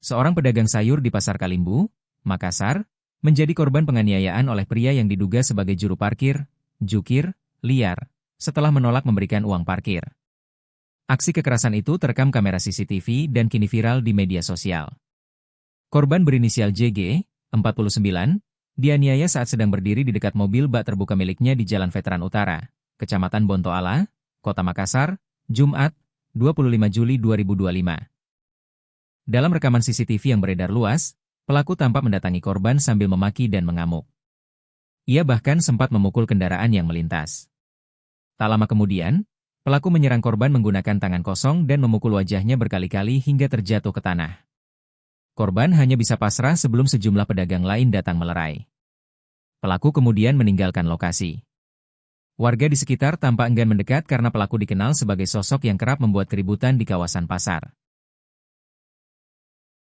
Seorang pedagang sayur di Pasar Kalimbu, Makassar, menjadi korban penganiayaan oleh pria yang diduga sebagai juru parkir, jukir, liar, setelah menolak memberikan uang parkir. Aksi kekerasan itu terekam kamera CCTV dan kini viral di media sosial. Korban berinisial JG, 49, dianiaya saat sedang berdiri di dekat mobil bak terbuka miliknya di Jalan Veteran Utara, Kecamatan Bontoala, Kota Makassar, Jumat, 25 Juli 2025. Dalam rekaman CCTV yang beredar luas, pelaku tampak mendatangi korban sambil memaki dan mengamuk. Ia bahkan sempat memukul kendaraan yang melintas. Tak lama kemudian, pelaku menyerang korban menggunakan tangan kosong dan memukul wajahnya berkali-kali hingga terjatuh ke tanah. Korban hanya bisa pasrah sebelum sejumlah pedagang lain datang melerai. Pelaku kemudian meninggalkan lokasi. Warga di sekitar tampak enggan mendekat karena pelaku dikenal sebagai sosok yang kerap membuat keributan di kawasan pasar.